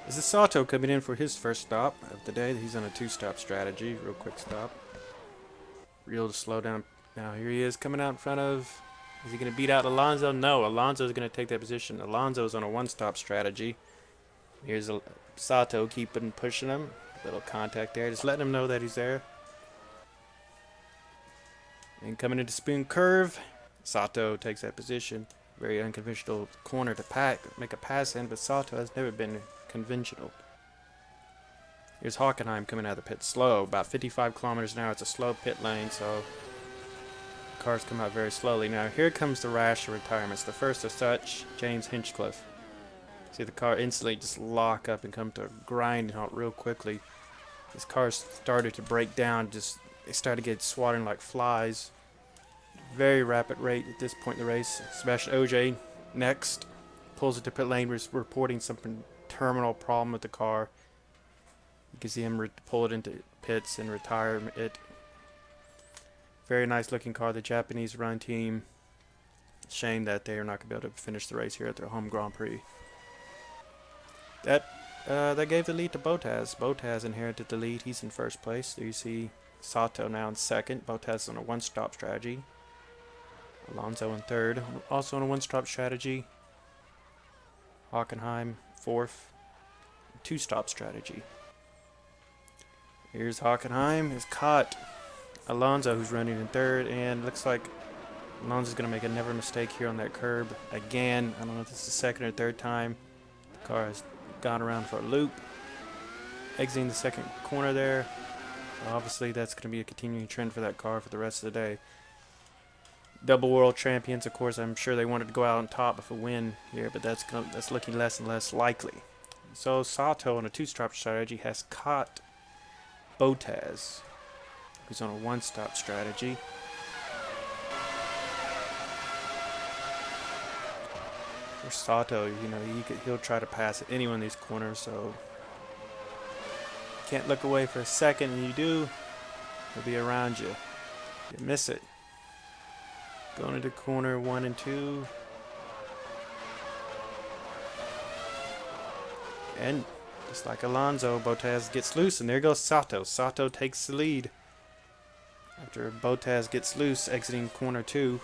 This is Sato coming in for his first stop of the day. He's on a two-stop strategy, real quick stop. Real to slow down. Now here he is coming out in front of. Is he going to beat out Alonso? No, Alonso is going to take that position. Alonso is on a one-stop strategy. Here's Sato keeping pushing him. Little contact there, just letting him know that he's there. And coming into spoon curve, Sato takes that position. Very unconventional corner to make a pass in, but Sato has never been conventional. Here's Hockenheim coming out of the pit slow, about 55 kilometers an hour. It's a slow pit lane, so cars come out very slowly. Now here comes the rash of retirements. The first of such, James Hinchcliffe. See the car instantly just lock up and come to a grind out real quickly. His car started to break down, they started to get swatting like flies. Very rapid rate at this point in the race. Sebastian Ogier next pulls into pit lane, reporting some terminal problem with the car. You can see him pull it into pits and retire it. Very nice looking car, the Japanese run team. Shame that they are not going to be able to finish the race here at their home Grand Prix. That gave the lead to Bottas. Bottas inherited the lead. He's in first place. There you see Sato now in second. Bottas on a one-stop strategy. Alonso in third, also on a one-stop strategy. Hockenheim fourth, two-stop strategy. Here's Hockenheim, is caught Alonso, who's running in third, and looks like Alonso's going to make a never mistake here on that curb again. I don't know if this is the second or third time. The car has gone around for a loop, exiting the second corner there. Obviously, that's going to be a continuing trend for that car for the rest of the day. Double world champions, of course, I'm sure they wanted to go out on top with a win here, but that's looking less and less likely. So Sato on a two-stop strategy has caught Bottas, who's on a one-stop strategy. For Sato, he'll try to pass at anyone in these corners, so can't look away for a second, and you do, he'll be around you. You miss it. Going into corner 1 and 2. And just like Alonso, Bottas gets loose, and there goes Sato. Sato takes the lead after Bottas gets loose, exiting corner 2.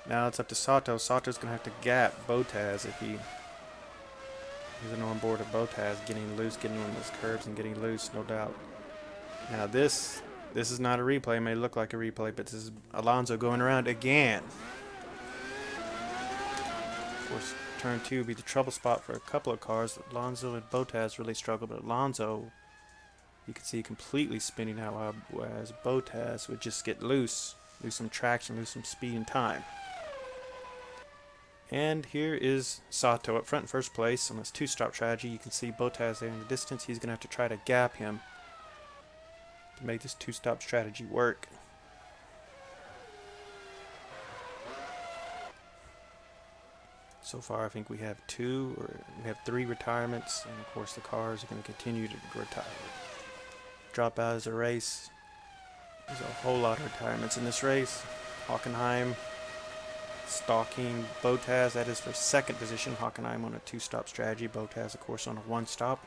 Now it's up to Sato. Sato's going to have to gap Bottas if he isn't on board of Bottas, getting loose, getting on those curves and getting loose, no doubt. Now this is not a replay. It may look like a replay, but this is Alonso going around again. Of course, turn 2 would be the trouble spot for a couple of cars. Alonso and Bottas really struggle, but Alonso, you can see completely spinning out, whereas Bottas would just get loose, lose some traction, lose some speed and time. And here is Sato up front in first place on this two-stop strategy. You can see Bottas there in the distance. He's going to have to try to gap him to make this two-stop strategy work. So far, I think we have 3 retirements, and of course the cars are going to continue to drop out as a race. There's a whole lot of retirements in this race. Hockenheim stalking Bottas, that is for second position. Hockenheim on a two-stop strategy. Bottas, of course, on a one-stop.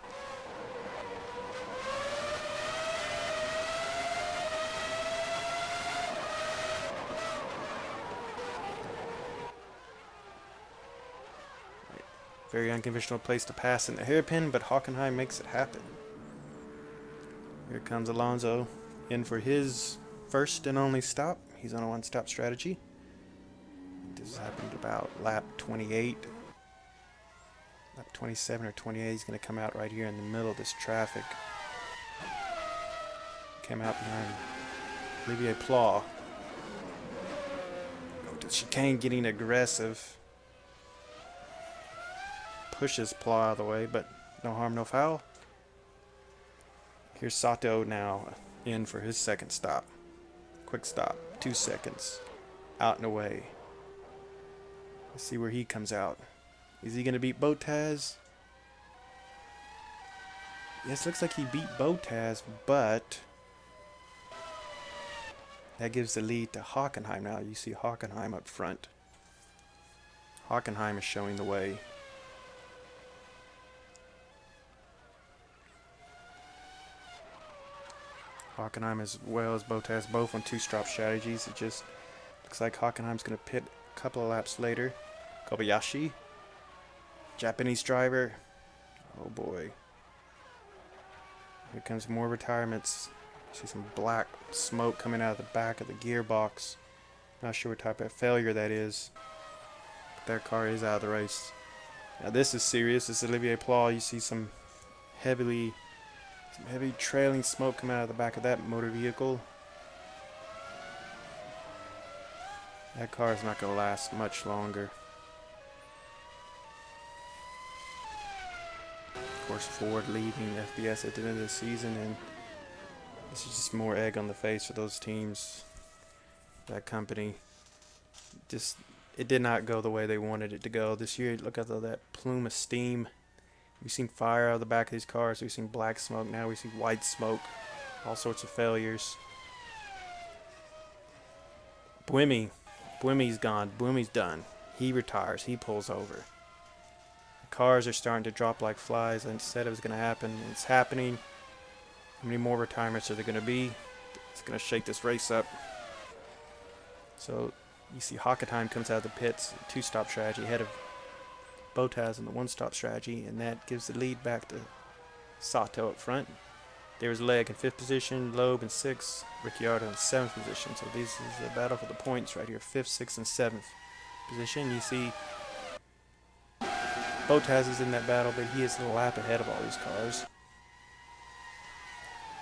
Very unconventional place to pass in the hairpin, but Hockenheim makes it happen. Here comes Alonso in for his first and only stop. He's on a one-stop strategy. This happened about lap 28. Lap 27 or 28. He's going to come out right here in the middle of this traffic. Came out behind Olivier Plau. The chicane getting aggressive. Pushes Plau out of the way, but no harm, no foul. Here's Sato now in for his second stop. Quick stop, 2 seconds. Out and away. Let's see where he comes out. Is he going to beat Bottas? Yes, looks like he beat Bottas, but that gives the lead to Hockenheim now. You see Hockenheim up front. Hockenheim is showing the way. Hockenheim as well as Bottas, both on two-stop strategies. It just looks like Hockenheim's going to pit a couple of laps later. Kobayashi, Japanese driver. Oh boy. Here comes more retirements. See some black smoke coming out of the back of the gearbox. Not sure what type of failure that is. But their car is out of the race. Now this is serious. This is Olivier Plau. You see some heavy trailing smoke coming out of the back of that motor vehicle. That car is not going to last much longer. Of course, Ford leaving FBS at the end of the season, and this is just more egg on the face for those teams. That company, just, it did not go the way they wanted it to go this year. Look at all that plume of steam. We've seen fire out of the back of these cars. We've seen black smoke. Now we see white smoke. All sorts of failures. Buemi's gone. Buemi's done. He retires. He pulls over. The cars are starting to drop like flies. I said it was going to happen. It's happening. How many more retirements are there going to be? It's going to shake this race up. So you see Hockenheim comes out of the pits. Two-stop strategy ahead of Bottas in the one-stop strategy, and that gives the lead back to Sato up front. There's Leg in 5th position, Loeb in 6th, Ricciardo in 7th position. So this is a battle for the points right here, 5th, 6th, and 7th position. You see Bottas is in that battle, but he is a lap ahead of all these cars.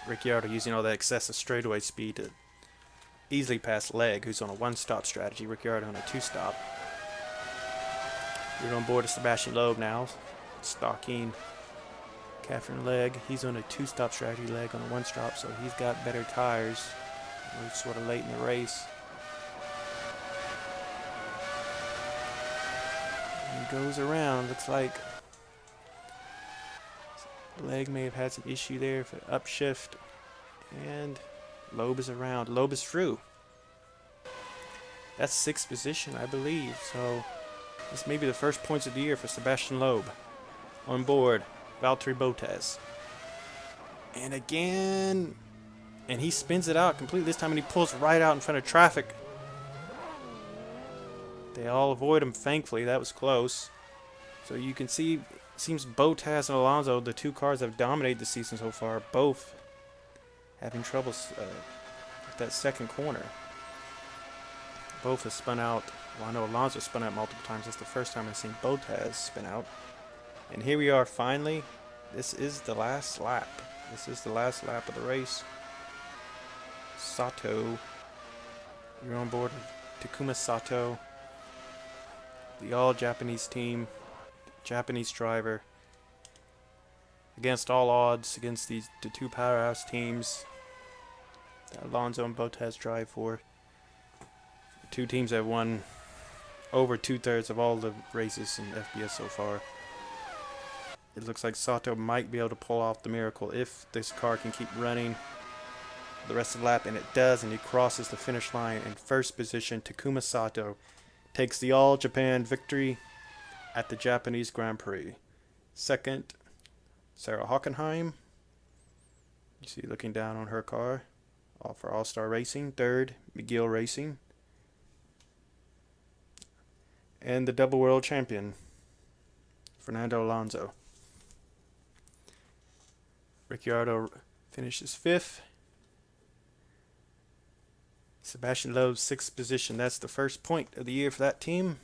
Ricciardo using all that excessive straightaway speed to easily pass Leg, who's on a one-stop strategy. Ricciardo on a two-stop. We're on board of Sebastian Loeb now, stalking Catherine Leg. He's on a two-stop strategy, Leg on a one-stop, so he's got better tires. We're sort of late in the race. And he goes around. Looks like Leg may have had some issue there for upshift, and Loeb is around. Loeb is through. That's 6th position, I believe. So this may be the first points of the year for Sebastian Loeb. On board, Valtteri Bottas. And again, and he spins it out completely this time, and he pulls right out in front of traffic. They all avoid him, thankfully. That was close. So you can see, it seems Bottas and Alonso, the two cars that have dominated the season so far, both having troubles with that second corner. Both have spun out. Well, I know Alonso spun out multiple times. That's the first time I've seen Bottas spin out. And here we are finally. This is the last lap. This is the last lap of the race. Sato. You're on board Takuma Sato. The all-Japanese team. Japanese driver. Against all odds, against the two powerhouse teams that Alonso and Bottas drive for. Two teams that have won over 2/3 of all the races in FBS so far. It looks like Sato might be able to pull off the miracle if this car can keep running the rest of the lap, and it does, and he crosses the finish line in 1st position. Takuma Sato takes the All-Japan victory at the Japanese Grand Prix. 2nd, Sarah Hockenheim. You see looking down on her car, all for All-Star Racing. 3rd, McGill Racing. And the double world champion, Fernando Alonso. Ricciardo finishes 5th. Sebastian Loeb's 6th position. That's the first point of the year for that team.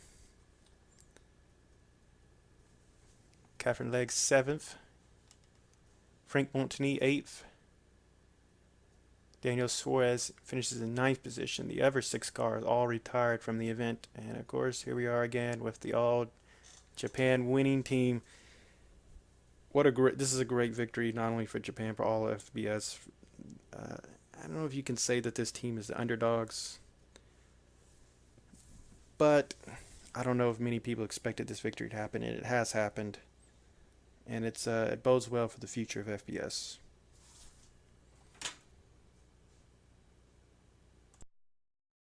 Catherine Legg 7th. Frank Montagny 8th. Daniel Suarez finishes in 9th position. The other 6 cars all retired from the event. And of course, here we are again with the all-Japan winning team. This is a great victory, not only for Japan, for all FBS. I don't know if you can say that this team is the underdogs, but I don't know if many people expected this victory to happen, and it has happened. And it bodes well for the future of FBS.